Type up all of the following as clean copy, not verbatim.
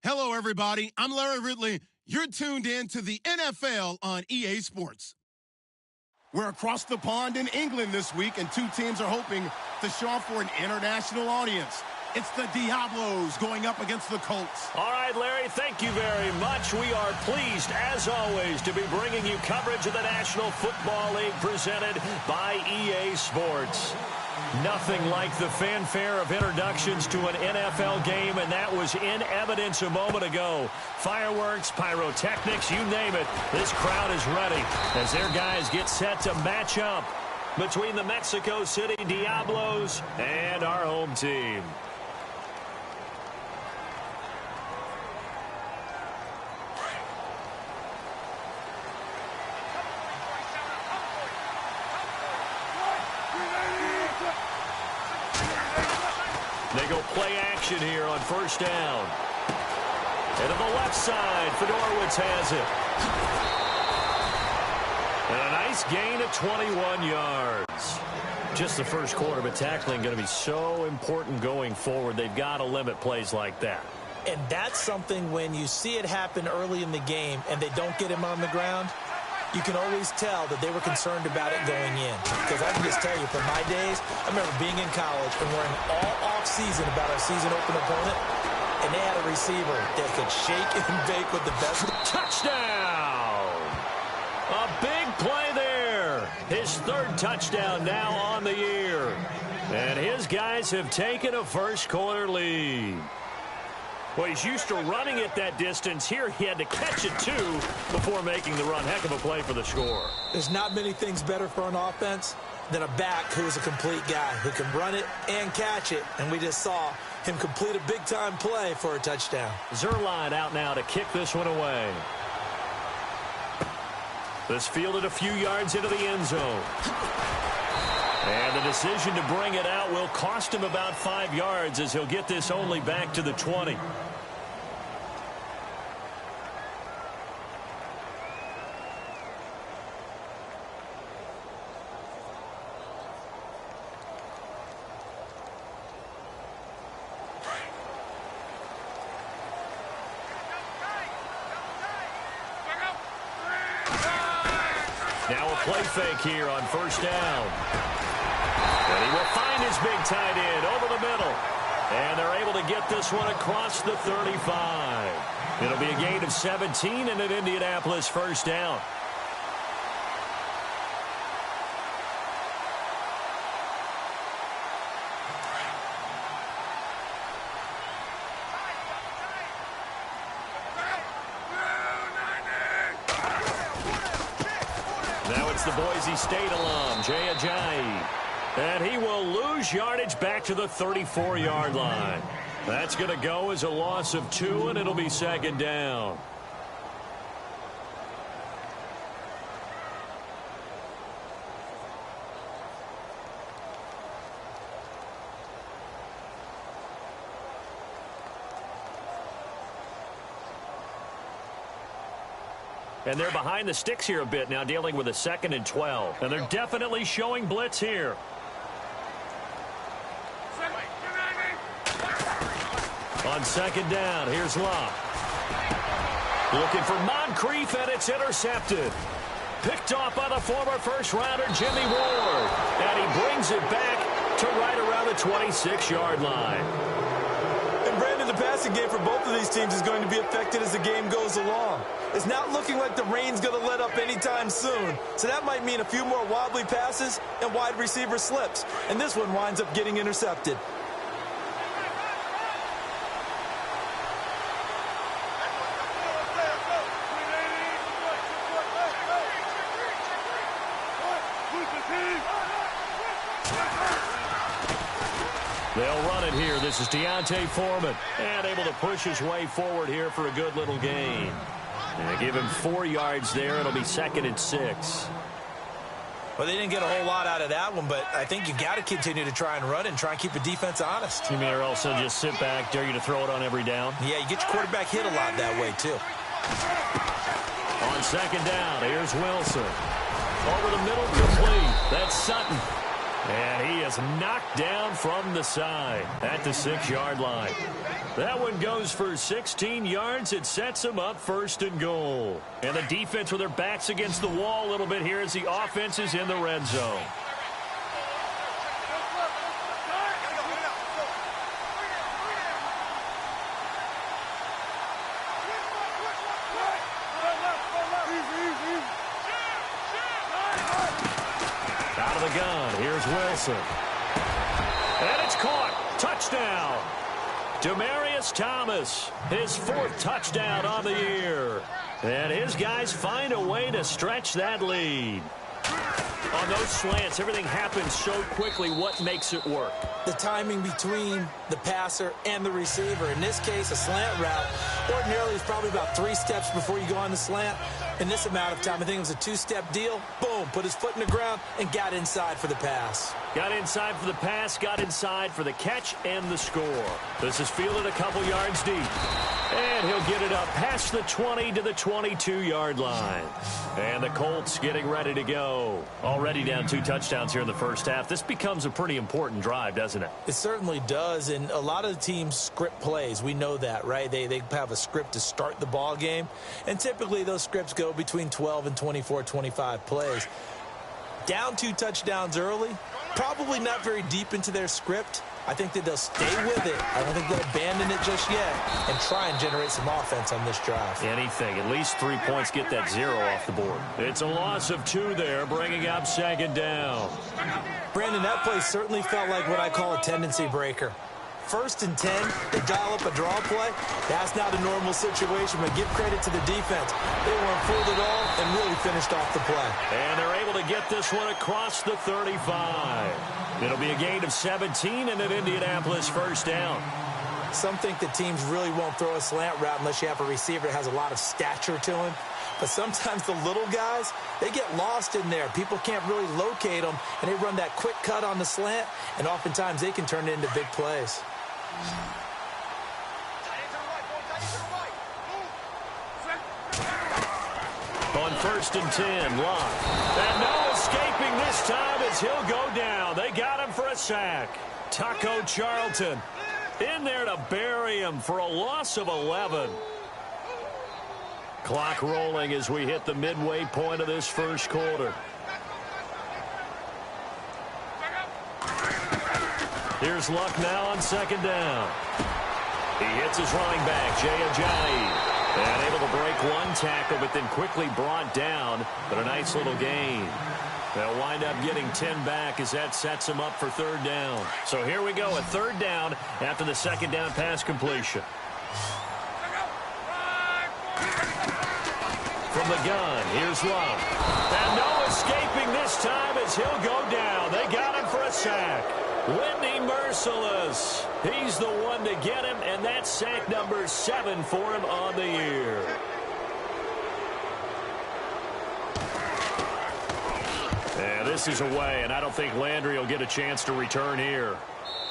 Hello, everybody. I'm Larry Ridley. You're tuned in to the NFL on EA Sports. We're across the pond in England this week, and two teams are hoping to show off for an international audience. It's the Diablos going up against the Colts. All right, Larry, thank you very much. We are pleased, as always, to be bringing you coverage of the National Football League presented by EA Sports. Nothing like the fanfare of introductions to an NFL game, and that was in evidence a moment ago. Fireworks, pyrotechnics, you name it. This crowd is ready as their guys get set to match up between the Mexico City Diablos and our home team. They go play action here on first down. And to the left side, Fedorowicz has it. And a nice gain of 21 yards. Just the first quarter, but tackling going to be so important going forward. They've got to limit plays like that. And that's something when you see it happen early in the game and they don't get him on the ground, you can always tell that they were concerned about it going in. Because I can just tell you, from my days, I remember being in college and worrying all off-season about our season-open opponent, and they had a receiver that could shake and bake with the best. Touchdown! A big play there. His third touchdown now on the year. And his guys have taken a first-quarter lead. Well, he's used to running it that distance. Here he had to catch it, too, before making the run. Heck of a play for the score. There's not many things better for an offense than a back who is a complete guy who can run it and catch it. And we just saw him complete a big-time play for a touchdown. Zuerlein out now to kick this one away. This fielded a few yards into the end zone. And the decision to bring it out will cost him about 5 yards as he'll get this only back to the 20. Now a play fake here on first down. And he will find his big tight end over the middle. And they're able to get this one across the 35. It'll be a gain of 17 and an Indianapolis first down. Now it's the Boise State alum, Jay Ajayi. And he will lose yardage back to the 34-yard line. That's going to go as a loss of 2, and it'll be second down. And they're behind the sticks here a bit now, dealing with a 2nd and 12. And they're definitely showing blitz here. On second down, here's Locke. Looking for Moncrief, and it's intercepted. Picked off by the former first-rounder Jimmy Ward. And he brings it back to right around the 26-yard line. And Brandon, the passing game for both of these teams is going to be affected as the game goes along. It's not looking like the rain's going to let up anytime soon. So that might mean a few more wobbly passes and wide receiver slips. And this one winds up getting intercepted. They'll run it here. This is Deontay Foreman. And able to push his way forward here for a good little gain. And they give him 4 yards there. It'll be 2nd and 6. Well, they didn't get a whole lot out of that one, but I think you got to continue to try and run and try and keep the defense honest. You mean also just sit back, dare you to throw it on every down? Yeah, you get your quarterback hit a lot that way, too. On second down, here's Wilson. Over the middle, complete. That's Sutton. And he is knocked down from the side at the 6-yard line. That one goes for 16 yards. It sets them up 1st and goal. And the defense with their backs against the wall a little bit here as the offense is in the red zone. Out of the gun, here's Wilson. And it's caught. Touchdown. Demaryius Thomas, his 4th touchdown on the year. And his guys find a way to stretch that lead. On those slants, everything happens so quickly. What makes it work? The timing between the passer and the receiver. In this case, a slant route ordinarily is probably about 3 steps before you go on the slant. In this amount of time, I think it was a 2-step deal. Boom, put his foot in the ground and got inside for the pass. Got inside for the pass, got inside for the catch and the score. This is fielded a couple yards deep. And he'll get it up past the 20 to the 22-yard line. And the Colts getting ready to go. Already down 2 touchdowns here in the first half. This becomes a pretty important drive, doesn't it? It certainly does, and a lot of the teams script plays. We know that, right? They have a script to start the ball game, and typically those scripts go between 12 and 24, 25 plays. Down 2 touchdowns early, probably not very deep into their script. I think that they'll stay with it. I don't think they'll abandon it just yet and try and generate some offense on this drive. Anything. At least 3 points, get that 0 off the board. It's a loss of 2 there, bringing up 2nd down. Brandon, that play certainly felt like what I call a tendency breaker. 1st and 10, they dial up a draw play. That's not a normal situation, but give credit to the defense. They weren't fooled at all and really finished off the play. And they're able to get this one across the 35. It'll be a gain of 17 and an Indianapolis 1st down. Some think that teams really won't throw a slant route unless you have a receiver that has a lot of stature to him. But sometimes the little guys, they get lost in there. People can't really locate them, and they run that quick cut on the slant, and oftentimes they can turn it into big plays. On 1st and 10, Locke. And no escaping this time as he'll go down. They got him for a sack. Taco Charlton in there to bury him for a loss of 11. Clock rolling as we hit the midway point of this 1st quarter. Here's Luck now on 2nd down. He hits his running back, Jay Ajayi. And able to break 1 tackle, but then quickly brought down. But a nice little gain. They'll wind up getting 10 back as that sets him up for 3rd down. So here we go, a 3rd down after the 2nd down pass completion. From the gun, here's Love. And no escaping this time as he'll go down. They got him for a sack. Whitney Merciless. He's the one to get him, and that's sack number 7 for him on the year. And this is away, and I don't think Landry will get a chance to return here.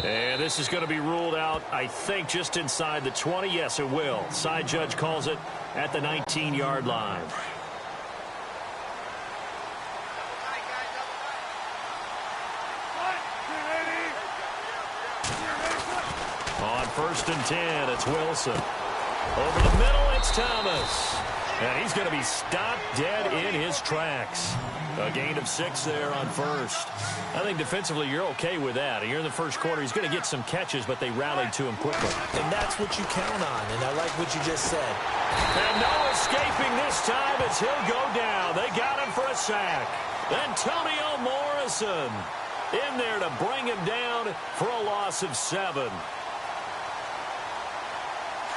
And this is going to be ruled out, I think, just inside the 20. Yes, it will. Side judge calls it at the 19-yard line. On 1st and 10, it's Wilson. Over the middle, it's Thomas. And he's going to be stopped dead in his tracks. A gain of 6 there on 1st. I think defensively you're okay with that. You're in the 1st quarter. He's going to get some catches, but they rallied to him quickly. And that's what you count on, and I like what you just said. And no escaping this time as he'll go down. They got him for a sack. Antonio Morrison in there to bring him down for a loss of 7.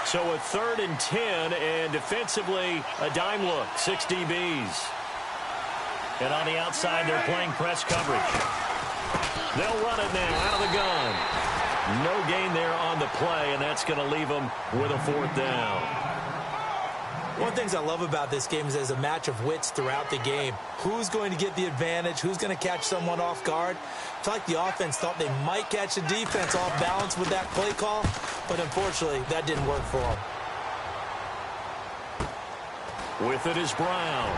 So a 3rd and 10, and defensively a dime look, 6 DBs. And on the outside, they're playing press coverage. They'll run it now out of the gun. No gain there on the play, and that's going to leave them with a 4th down. One of the things I love about this game is there's a match of wits throughout the game. Who's going to get the advantage? Who's going to catch someone off guard? I feel like the offense thought they might catch the defense off balance with that play call, but unfortunately, that didn't work for them. With it is Brown.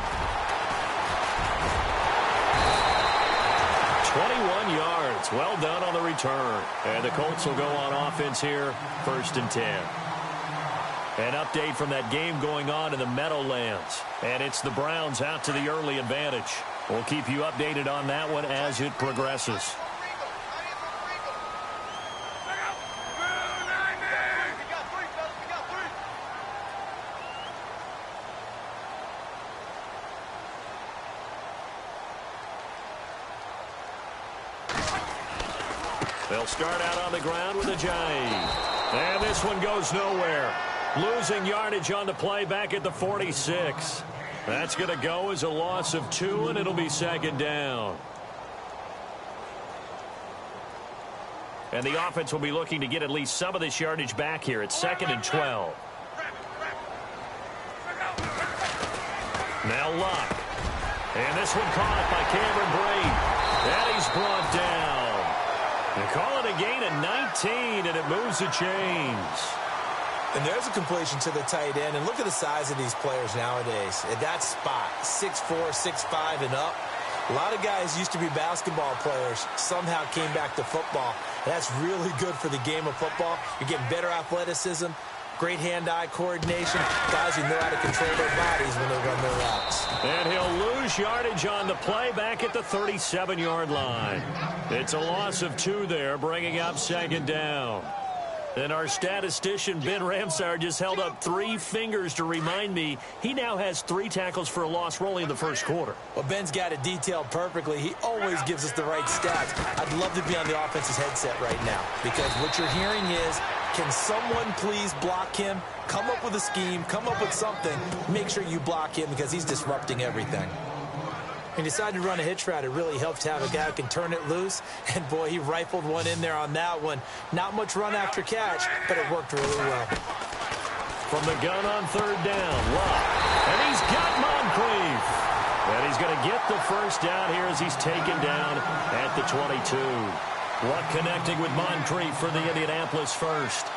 21 yards. Well done on the return. And the Colts will go on offense here, 1st and 10. An update from that game going on in the Meadowlands. And it's the Browns out to the early advantage. We'll keep you updated on that one as it progresses. They'll start out on the ground with a jive. And this one goes nowhere. Losing yardage on the play back at the 46. That's going to go as a loss of 2, and it'll be 2nd down. And the offense will be looking to get at least some of this yardage back here. It's 2nd and 12. Now Luck. And this one caught by Cameron Brate. And he's brought down. They call it a gain of 19, and it moves the chains. And there's a completion to the tight end. And look at the size of these players nowadays. At that spot, 6'4", 6'5", and up. A lot of guys used to be basketball players, somehow came back to football. And that's really good for the game of football. You're getting better athleticism, great hand-eye coordination, guys who know how to control their bodies when they run their routes. And he'll lose yardage on the play back at the 37-yard line. It's a loss of 2 there, bringing up 2nd down. And our statistician, Ben Ramsar, just held up 3 fingers to remind me he now has 3 tackles for a loss rolling in the 1st quarter. Well, Ben's got it detailed perfectly. He always gives us the right stats. I'd love to be on the offense's headset right now because what you're hearing is, can someone please block him? Come up with a scheme. Come up with something. Make sure you block him because he's disrupting everything. He decided to run a hitch route. It really helps to have a guy who can turn it loose. And, boy, he rifled one in there on that one. Not much run after catch, but it worked really well. From the gun on 3rd down, Luck. And he's got Moncrief. And he's going to get the 1st down here as he's taken down at the 22. Luck connecting with Moncrief for the Indianapolis 1st.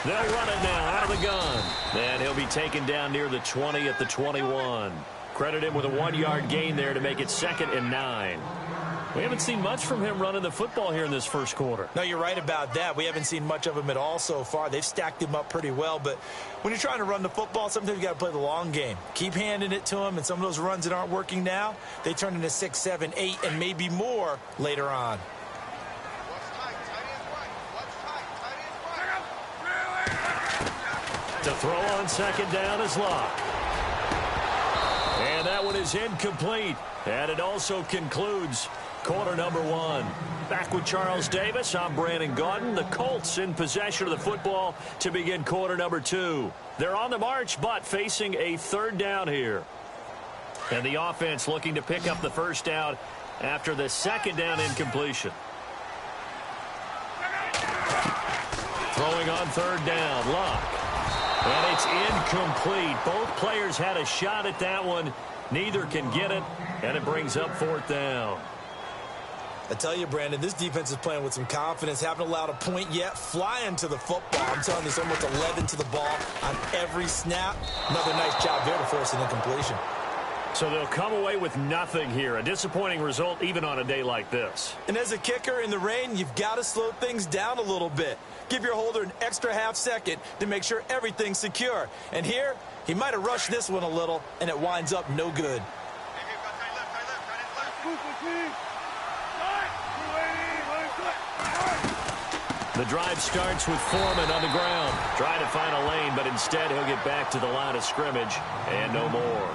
They'll run it now out of the gun. And he'll be taken down near the 20 at the 21. Credit him with a 1-yard gain there to make it 2nd and 9. We haven't seen much from him running the football here in this 1st quarter. No, you're right about that. We haven't seen much of him at all so far. They've stacked him up pretty well. But when you're trying to run the football, sometimes you got to play the long game. Keep handing it to him. And some of those runs that aren't working now, they turn into 6, 7, 8, and maybe more later on. To throw on 2nd down is Luck. And that one is incomplete. And it also concludes quarter number 1. Back with Charles Davis, I'm Brandon Gaudin. The Colts in possession of the football to begin quarter number 2. They're on the march, but facing a 3rd down here. And the offense looking to pick up the 1st down after the 2nd down incompletion. Throwing on 3rd down, Luck. And it's incomplete. Both players had a shot at that one. Neither can get it, and it brings up 4th down. I tell you, Brandon, this defense is playing with some confidence. Haven't allowed a point yet. Flying to the football. I'm telling you, it's almost 11 to the ball on every snap. Another nice job there to force an incompletion. So they'll come away with nothing here. A disappointing result even on a day like this. And as a kicker in the rain, you've got to slow things down a little bit. Give your holder an extra half-second to make sure everything's secure. And here, he might have rushed this one a little, and it winds up no good. The drive starts with Foreman on the ground. Trying to find a lane, but instead he'll get back to the line of scrimmage and no more.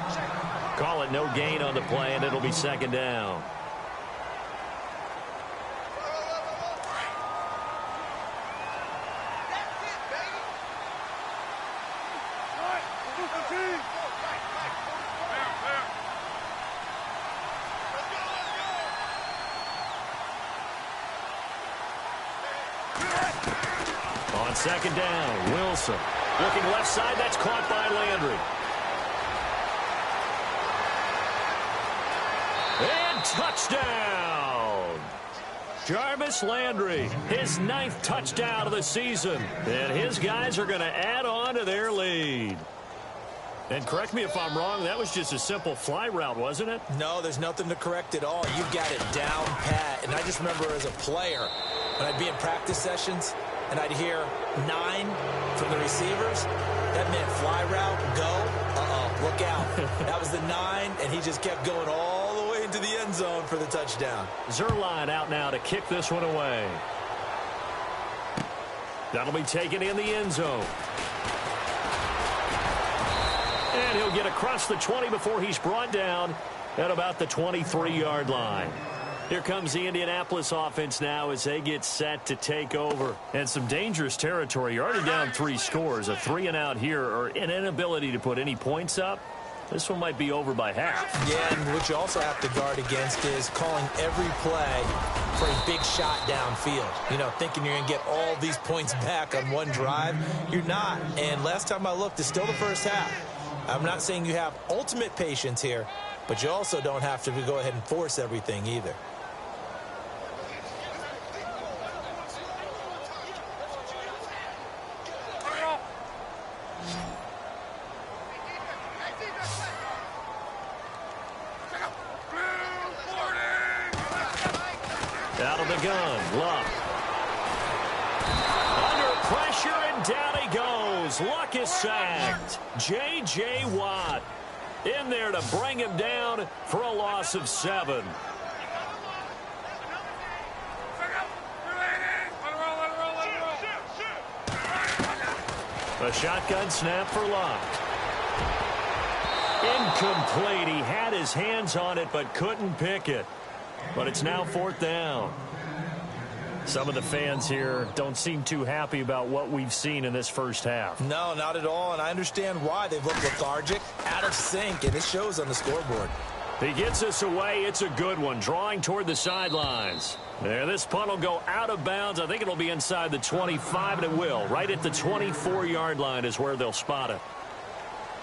Call it no gain on the play, and it'll be 2nd down. On 2nd down, Wilson. Looking left side, that's caught by Landry. And touchdown! Jarvis Landry, his 9th touchdown of the season. And his guys are going to add on to their lead. And correct me if I'm wrong, that was just a simple fly route, wasn't it? No, there's nothing to correct at all. You've got it down pat. And I just remember as a player, when I'd be in practice sessions and I'd hear 9 from the receivers, that meant fly route, go, look out. That was the 9, and he just kept going all the way into the end zone for the touchdown. Zuerlein out now to kick this one away. That'll be taken in the end zone. And he'll get across the 20 before he's brought down at about the 23-yard line. Here comes the Indianapolis offense now as they get set to take over. And some dangerous territory. You're already down 3 scores. A 3-and-out here or an inability to put any points up. This one might be over by half. Yeah, and what you also have to guard against is calling every play for a big shot downfield. You know, thinking you're going to get all these points back on one drive. You're not. And last time I looked, it's still the first half. I'm not saying you have ultimate patience here, but you also don't have to go ahead and force everything either. Out of the gun, Luck. Under pressure, and down he goes. Luck is sacked. J.J. Watt in there to bring him down for a loss of 7. A shotgun snap for Luck. Incomplete. He had his hands on it but couldn't pick it. But it's now 4th down. Some of the fans here don't seem too happy about what we've seen in this first half. No, not at all, and I understand why. They've looked lethargic, out of sync, and it shows on the scoreboard. He gets us away. It's a good one, drawing toward the sidelines. There, this punt will go out of bounds. I think it'll be inside the 25, and it will. Right at the 24-yard line is where they'll spot it.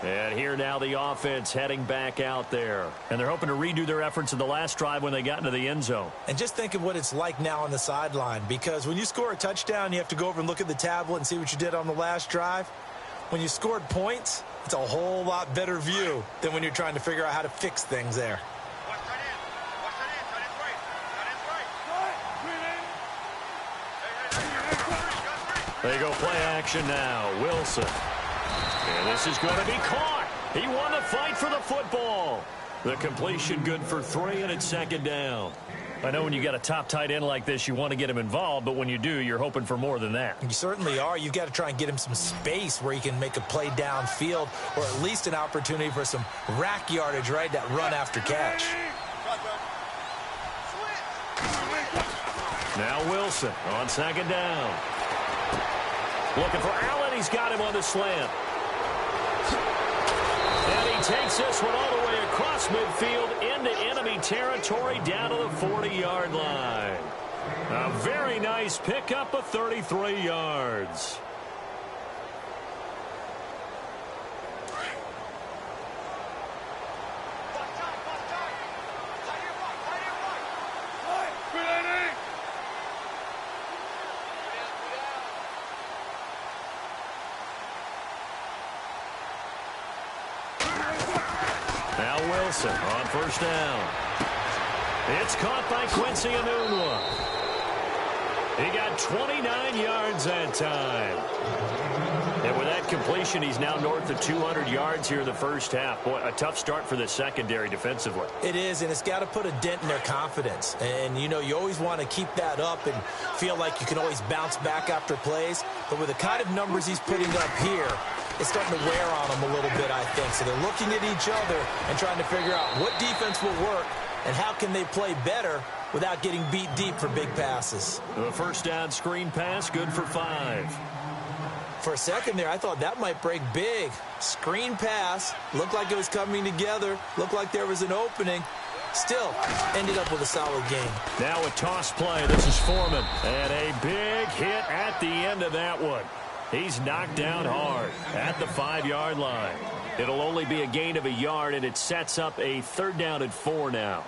And here now the offense heading back out there. And they're hoping to redo their efforts in the last drive when they got into the end zone. And just think of what it's like now on the sideline, because when you score a touchdown, you have to go over and look at the tablet and see what you did on the last drive. When you scored points, it's a whole lot better view than when you're trying to figure out how to fix things there. They go play action now. Wilson. And this is going to be caught. He won the fight for the football. The completion good for 3, and it's 2nd down. I know when you got a top tight end like this, you want to get him involved, but when you do, you're hoping for more than that. You certainly are. You've got to try and get him some space where he can make a play downfield, or at least an opportunity for some rack yardage, right? That run after catch. Now Wilson on 2nd down. Looking for Allen. He's got him on the slant. And he takes this one all the way across midfield into enemy territory down to the 40-yard line. A very nice pickup of 33 yards. Now Wilson on 1st down. It's caught by Quincy Enunwa. He got 29 yards that time. And with that completion, he's now north of 200 yards here in the first half. Boy, a tough start for the secondary defensively. It is, and it's got to put a dent in their confidence. And, you know, you always want to keep that up and feel like you can always bounce back after plays. But with the kind of numbers he's putting up here, it's starting to wear on them a little bit, I think. So they're looking at each other and trying to figure out what defense will work and how can they play better without getting beat deep for big passes. The 1st down screen pass, good for 5. For a second there, I thought that might break big. Screen pass, looked like it was coming together, looked like there was an opening. Still, ended up with a solid game. Now a toss play. This is Foreman. And a big hit at the end of that one. He's knocked down hard at the 5-yard line. It'll only be a gain of a yard, and it sets up a 3rd down and 4 now.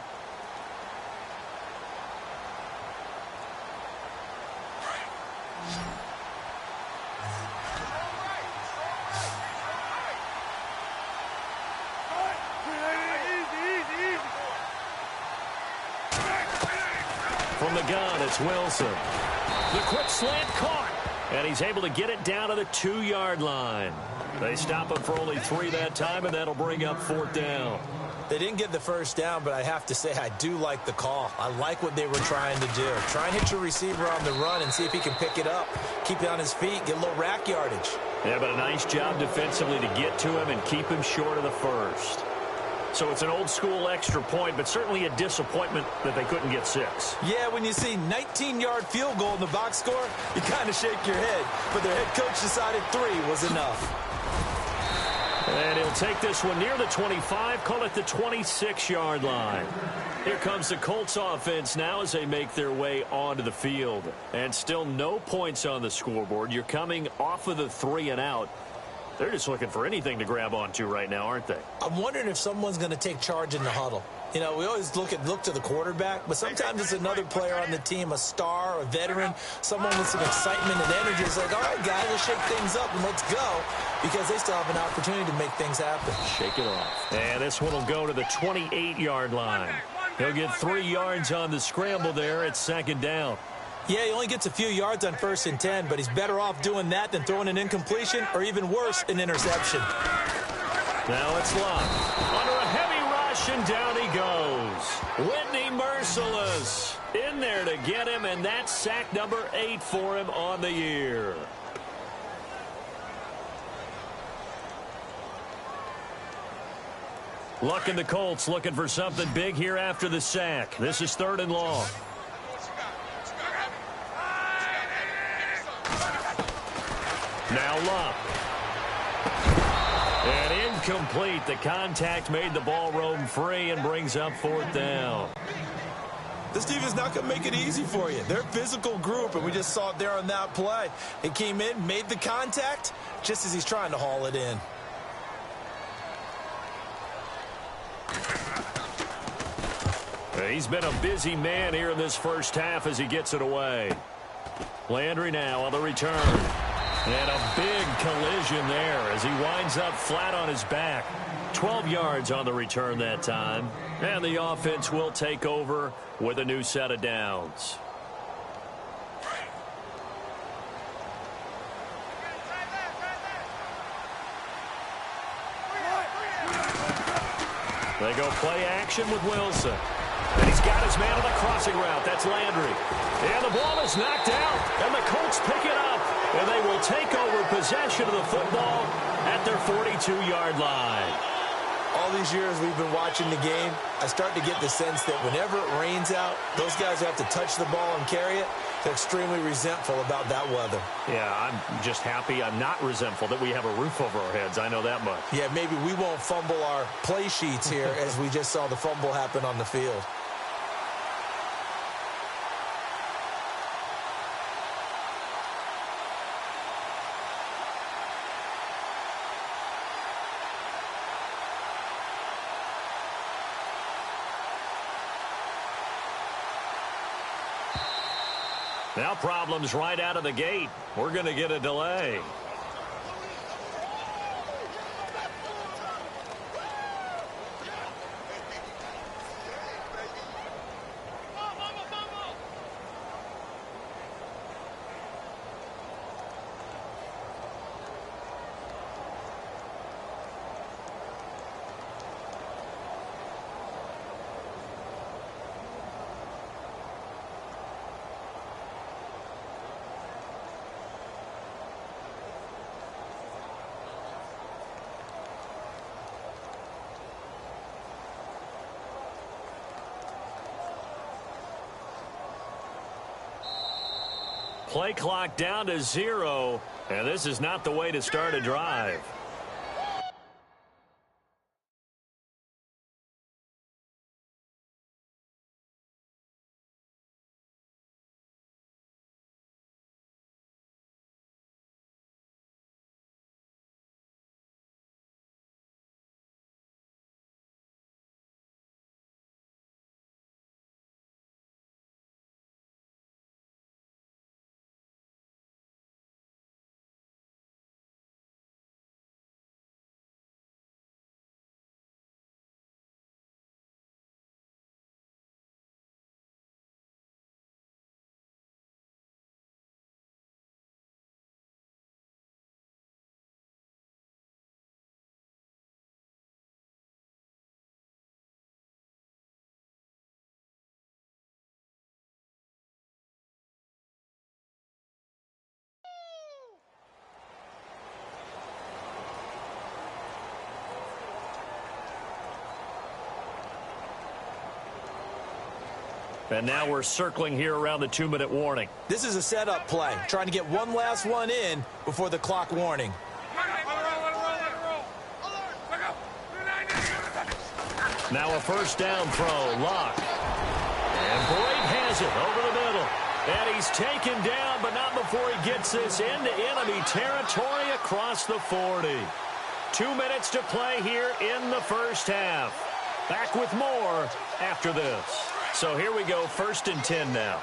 From the gun, it's Wilson. The quick slant caught, and he's able to get it down to the 2-yard line. They stop him for only 3 that time, and that'll bring up 4th down. They didn't get the first down, but I have to say I do like the call. I like what they were trying to do. Try and hit your receiver on the run and see if he can pick it up. Keep it on his feet, get a little rack yardage. Yeah, but a nice job defensively to get to him and keep him short of the first. So it's an old-school extra point, but certainly a disappointment that they couldn't get 6. Yeah, when you see 19-yard field goal in the box score, you kind of shake your head. But their head coach decided 3 was enough. And he'll take this one near the 25, call it the 26-yard line. Here comes the Colts offense now as they make their way onto the field. And still no points on the scoreboard. You're coming off of the 3 and out. They're just looking for anything to grab onto right now, aren't they? I'm wondering if someone's going to take charge in the huddle. You know, we always look to the quarterback, but sometimes it's another player on the team, a star, a veteran, someone with some excitement and energy. It's like, all right, guys, let's shake things up and let's go, because they still have an opportunity to make things happen. Shake it off. And this one will go to the 28-yard line. He'll get 3 yards on the scramble there at 2nd down. Yeah, he only gets a few yards on 1st and 10, but he's better off doing that than throwing an incompletion or even worse, an interception. Now it's Love. Under a heavy rush, and down he goes. Whitney Merciless in there to get him, and that's sack number 8 for him on the year. Luck in the Colts looking for something big here after the sack. This is 3rd and long. Now Luck. And incomplete. The contact made the ball roam free and brings up 4th down. This team is not going to make it easy for you. They're a physical group, and we just saw it there on that play. It came in, made the contact, just as he's trying to haul it in. He's been a busy man here in this first half as he gets it away. Landry now on the return. And a big collision there as he winds up flat on his back. 12 yards on the return that time. And the offense will take over with a new set of downs. They go play action with Wilson. And he's got his man on the crossing route. That's Landry. And the ball is knocked out. And the Colts pick it up. And they will take over possession of the football at their 42-yard line. All these years we've been watching the game, I start to get the sense that whenever it rains out, those guys who have to touch the ball and carry it, they're extremely resentful about that weather. Yeah, I'm just happy I'm not resentful that we have a roof over our heads. I know that much. Yeah, maybe we won't fumble our play sheets here as we just saw the fumble happen on the field. Now problems right out of the gate. We're going to get a delay. Play clock down to 0, and this is not the way to start a drive. And now we're circling here around the 2-minute warning. This is a setup play, trying to get one last one in before the clock warning. Now a first down throw, Locke. And Boyd has it over the middle. And he's taken down, but not before he gets this into enemy territory across the 40. 2 minutes to play here in the first half. Back with more after this. So here we go, 1st and 10 now.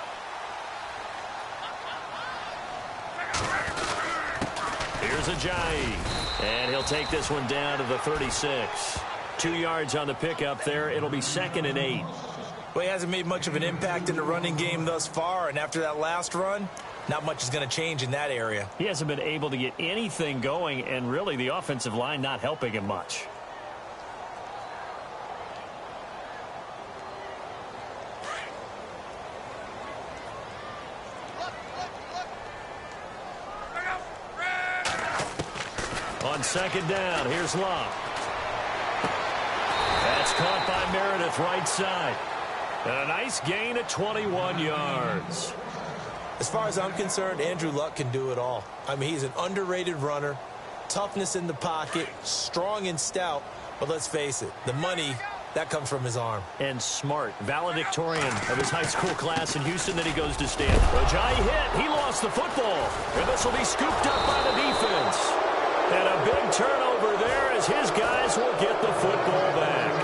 Here's Ajayi. And he'll take this one down to the 36. 2 yards on the pickup there. It'll be 2nd and 8. Well, he hasn't made much of an impact in the running game thus far, and after that last run, not much is going to change in that area. He hasn't been able to get anything going, and really the offensive line not helping him much. On 2nd down, here's Locke. That's caught by Meredith right side. And a nice gain of 21 yards. As far as I'm concerned, Andrew Luck can do it all. I mean, he's an underrated runner, toughness in the pocket, strong and stout. But let's face it, the money, that comes from his arm. And smart, valedictorian of his high school class in Houston. Then he goes to Stanford. Ajayi hit. He lost the football. And this will be scooped up by the defense. And a big turnover there as his guys will get the football back.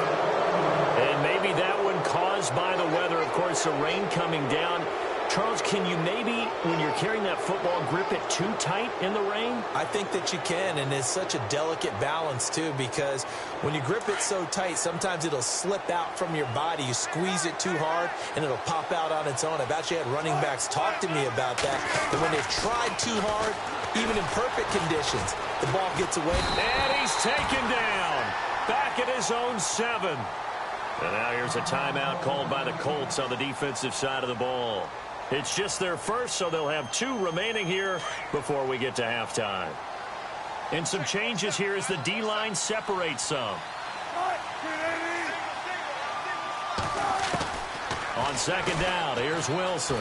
And maybe that one caused by the weather. Of course, the rain coming down. Charles, can you maybe, when you're carrying that football, grip it too tight in the rain? I think that you can, and it's such a delicate balance, too, because when you grip it so tight, sometimes it'll slip out from your body. You squeeze it too hard, and it'll pop out on its own. I've actually had running backs talk to me about that when they've tried too hard, even in perfect conditions, the ball gets away. And he's taken down. Back at his own 7. And now here's a timeout called by the Colts on the defensive side of the ball. It's just their first, so they'll have 2 remaining here before we get to halftime. And some changes here as the D-line separates some. On 2nd down, here's Wilson.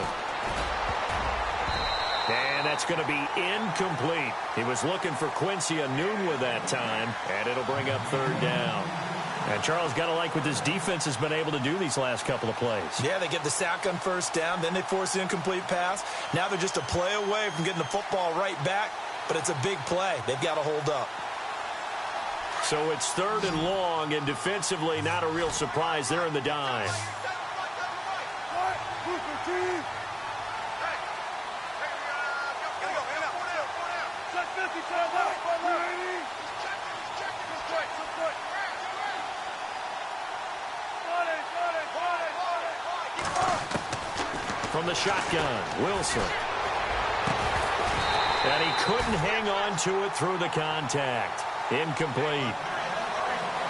And that's going to be incomplete. He was looking for Quincy Enunwa that time, and it'll bring up 3rd down. And Charles, got to like what this defense has been able to do these last couple of plays. Yeah, they get the sack on 1st down, then they force the incomplete pass. Now they're just a play away from getting the football right back, but it's a big play. They've got to hold up. So it's 3rd and long, and defensively not a real surprise there in the dime. From the shotgun, Wilson. And he couldn't hang on to it through the contact. Incomplete.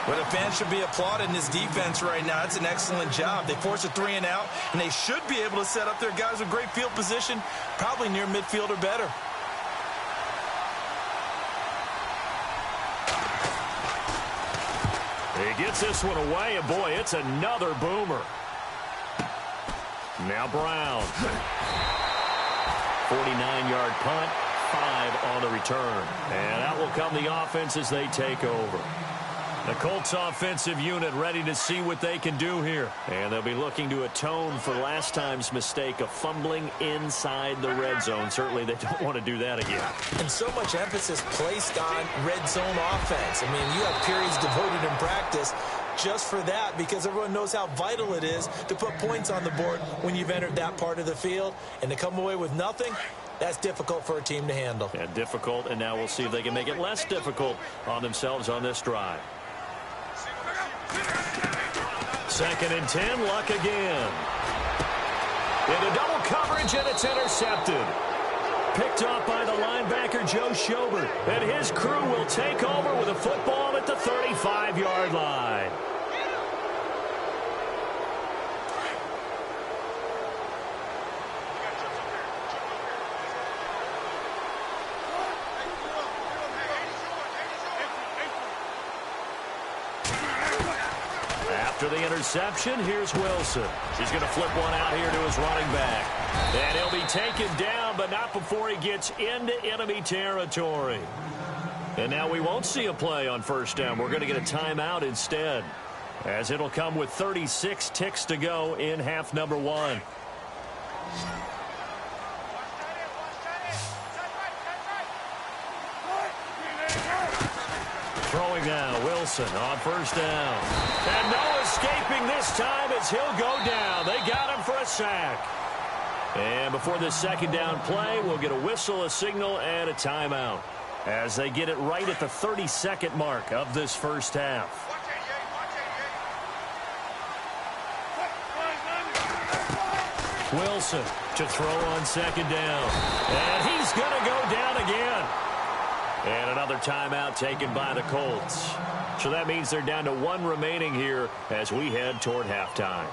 Well, the fans should be applauding this defense right now. It's an excellent job. They force a 3 and out, and they should be able to set up their guys with great field position, probably near midfield or better. He gets this one away, and boy, it's another boomer. Now Brown. 49-yard punt, 5 on the return. And out will come the offense as they take over. The Colts offensive unit ready to see what they can do here. And they'll be looking to atone for last time's mistake of fumbling inside the red zone. Certainly they don't want to do that again. And so much emphasis placed on red zone offense. I mean, you have periods devoted in practice just for that, because everyone knows how vital it is to put points on the board when you've entered that part of the field. And to come away with nothing, that's difficult for a team to handle. Yeah, difficult, and now we'll see if they can make it less difficult on themselves on this drive. 2nd and 10, Luck again. Into double coverage, and it's intercepted. Picked off by the linebacker, Joe Schobert. And his crew will take over with a football at the 35-yard line. After the interception, here's Wilson. He's going to flip one out here to his running back. And he'll be taken down, but not before he gets into enemy territory. And now we won't see a play on first down. We're going to get a timeout instead, as it'll come with 36 ticks to go in half number one. Throwing now, Wilson on first down. And no escaping this time as he'll go down. They got him for a sack. And before this second down play, we'll get a whistle, a signal, and a timeout, as they get it right at the 32nd mark of this first half. Wilson to throw on second down. And he's going to go down again. And another timeout taken by the Colts. So that means they're down to one remaining here as we head toward halftime.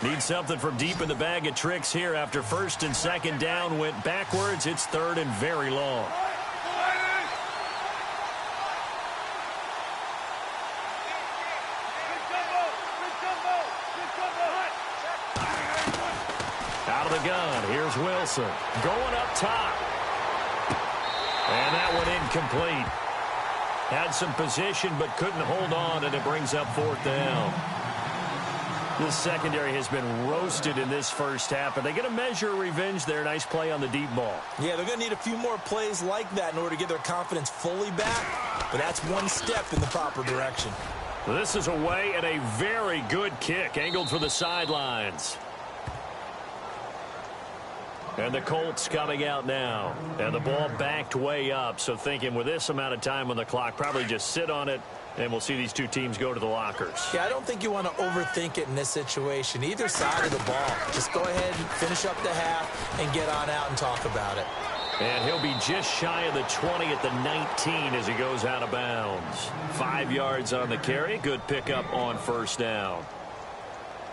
Need something from deep in the bag of tricks here after first and second down went backwards. It's third and very long. Out of the gun, here's Wilson. Going up top. And that one incomplete. Had some position but couldn't hold on, and it brings up fourth down. This secondary has been roasted in this first half, but they're going to measure revenge there. Nice play on the deep ball. Yeah, they're going to need a few more plays like that in order to get their confidence fully back, but that's one step in the proper direction. This is away and a very good kick, angled for the sidelines. And the Colts coming out now. And the ball backed way up, so thinking with this amount of time on the clock, probably just sit on it, and we'll see these two teams go to the lockers. Yeah, I don't think you want to overthink it in this situation. Either side of the ball. Just go ahead and finish up the half and get on out and talk about it. And he'll be just shy of the 20 at the 19 as he goes out of bounds. 5 yards on the carry. Good pickup on first down.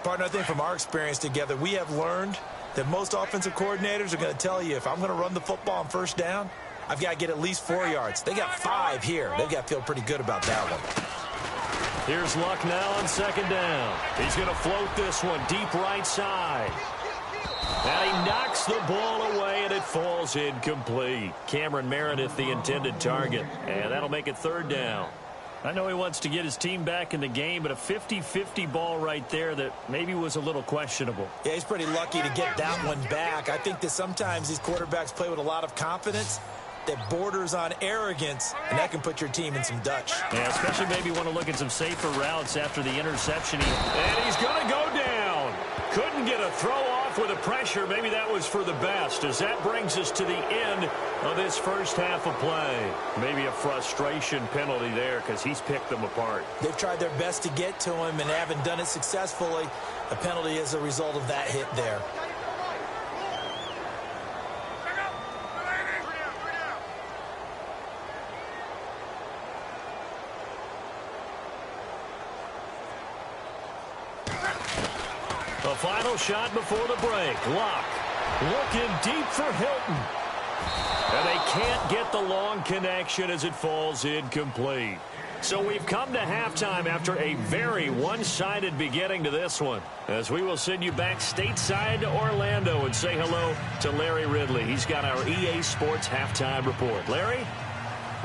Partner, I think from our experience together, we have learned that most offensive coordinators are going to tell you, if I'm going to run the football on first down, I've got to get at least 4 yards. They got 5 here. They've got to feel pretty good about that one. Here's Luck now on second down. He's going to float this one deep right side. And he knocks the ball away, and it falls incomplete. Cameron Meredith, the intended target. And that'll make it third down. I know he wants to get his team back in the game, but a 50-50 ball right there that maybe was a little questionable. Yeah, he's pretty lucky to get that one back. I think that sometimes these quarterbacks play with a lot of confidence that borders on arrogance, and that can put your team in some Dutch. Yeah, especially maybe want to look at some safer routes after the interception. And he's going to go down. Couldn't get a throw off with the pressure. Maybe that was for the best, as that brings us to the end of this first half of play. Maybe a frustration penalty there, because he's picked them apart. They've tried their best to get to him and haven't done it successfully. A penalty is a result of that hit there. The final shot before the break. Luck looking deep for Hilton. And they can't get the long connection as it falls incomplete. So we've come to halftime after a very one-sided beginning to this one, as we will send you back stateside to Orlando and say hello to Larry Ridley. He's got our EA Sports halftime report. Larry?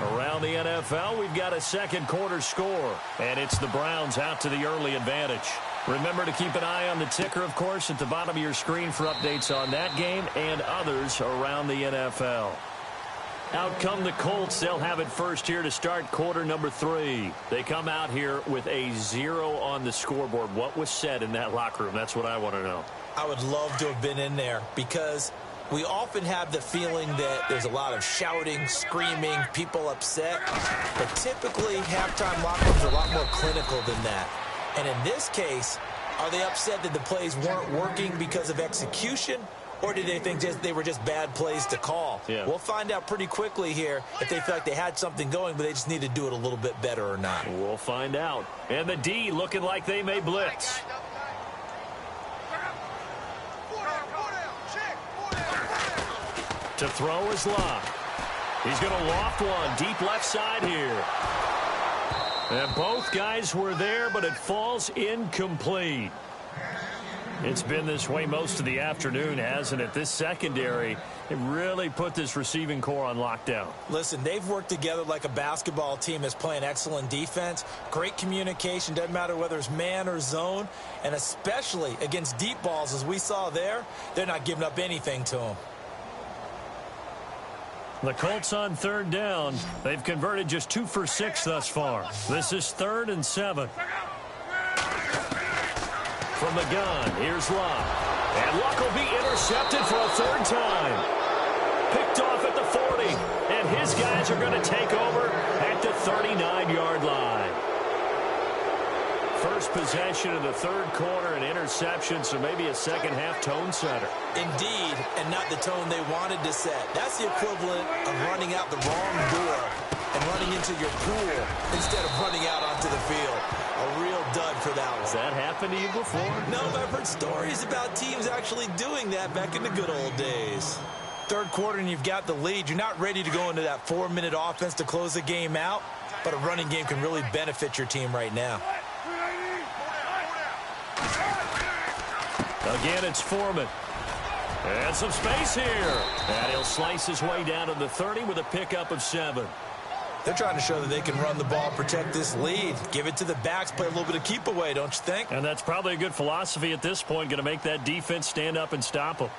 Around the NFL, we've got a second quarter score, and it's the Browns out to the early advantage. Remember to keep an eye on the ticker, of course, at the bottom of your screen for updates on that game and others around the NFL. Out come the Colts. They'll have it first here to start quarter number 3. They come out here with a 0 on the scoreboard. What was said in that locker room? That's what I want to know. I would love to have been in there, because we often have the feeling that there's a lot of shouting, screaming, people upset. But typically, halftime locker rooms are a lot more clinical than that. And in this case, are they upset that the plays weren't working because of execution, or did they think they were just bad plays to call? Yeah. We'll find out pretty quickly here if they feel like they had something going, but they just need to do it a little bit better or not. We'll find out. And the D looking like they may blitz. To throw is Luck. He's going to loft one deep left side here. And both guys were there, but it falls incomplete. It's been this way most of the afternoon, hasn't it? This secondary, it really put this receiving core on lockdown. Listen, they've worked together like a basketball team that's playing excellent defense. Great communication, doesn't matter whether it's man or zone. And especially against deep balls, as we saw there, they're not giving up anything to them. The Colts on third down. They've converted just 2 for 6 thus far. This is 3rd and 7. From the gun, here's Luck. And Luck will be intercepted for a 3rd time. Picked off at the 40. And his guys are going to take over at the 39-yard line. First possession of the 3rd quarter, an interception, so maybe a second-half tone setter. Indeed, and not the tone they wanted to set. That's the equivalent of running out the wrong door and running into your pool instead of running out onto the field. A real dud for that one. Has that happened to you before? No, I've heard stories about teams actually doing that back in the good old days. 3rd quarter and you've got the lead. You're not ready to go into that 4-minute offense to close the game out, but a running game can really benefit your team right now. Again, it's Foreman. And some space here. And he'll slice his way down to the 30 with a pickup of 7. They're trying to show that they can run the ball, protect this lead. Give it to the backs, play a little bit of keep away, don't you think? And that's probably a good philosophy at this point, going to make that defense stand up and stop them.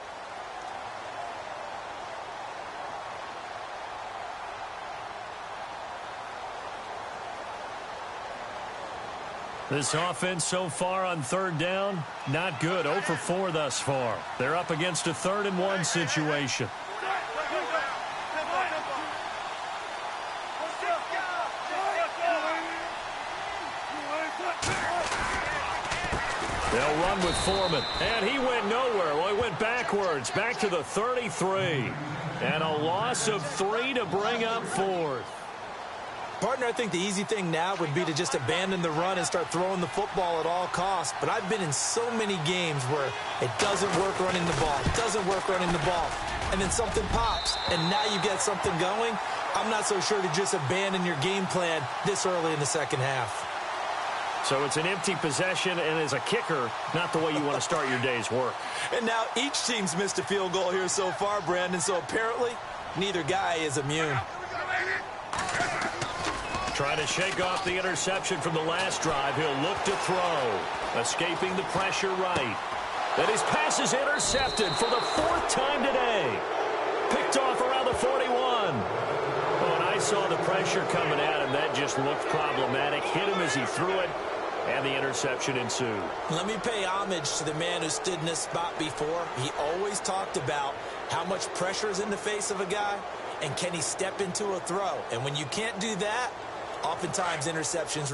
This offense so far on 3rd down, not good. 0 for 4 thus far. They're up against a 3rd and 1 situation. They'll run with Foreman. And he went nowhere. Well, he went backwards. Back to the 33. And a loss of 3 to bring up 4th. Partner, I think the easy thing now would be to just abandon the run and start throwing the football at all costs. But I've been in so many games where it doesn't work running the ball. It doesn't work running the ball. And then something pops, and now you get something going. I'm not so sure to just abandon your game plan this early in the second half. So it's an empty possession, and as a kicker, not the way you want to start your day's work. And now each team's missed a field goal here so far, Brandon, so apparently neither guy is immune. Trying to shake off the interception from the last drive. He'll look to throw. Escaping the pressure right. Then his pass is intercepted for the 4th time today. Picked off around the 41. Oh, and I saw the pressure coming at him. That just looked problematic. Hit him as he threw it. And the interception ensued. Let me pay homage to the man who stood in this spot before. He always talked about how much pressure is in the face of a guy and can he step into a throw. And when you can't do that, oftentimes interceptions